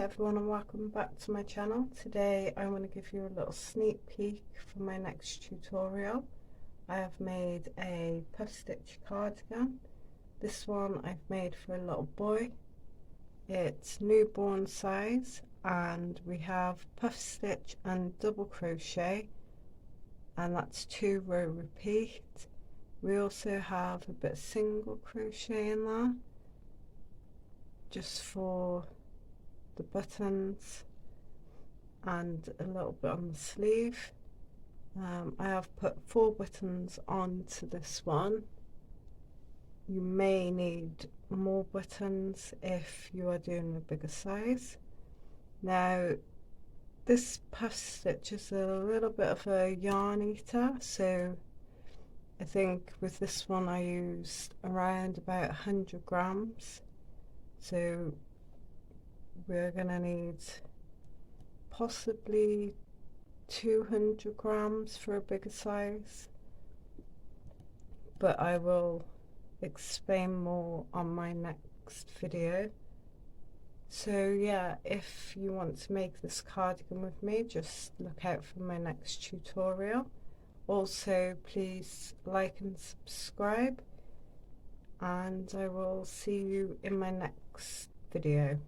Hi everyone and welcome back to my channel. Today I want to give you a little sneak peek for my next tutorial. I have made a puff stitch cardigan. This one I've made for a little boy. It's newborn size and we have puff stitch and double crochet, and that's 2 row repeat. We also have a bit of single crochet in there just for the buttons and a little bit on the sleeve. I have put 4 buttons onto this one. You may need more buttons if you are doing a bigger size. Now this puff stitch is a little bit of a yarn eater, so I think with this one I used around about 100 grams, so we're going to need possibly 200 grams for a bigger size, but I will explain more on my next video. So yeah, if you want to make this cardigan with me, just look out for my next tutorial. Also please like and subscribe, and I will see you in my next video.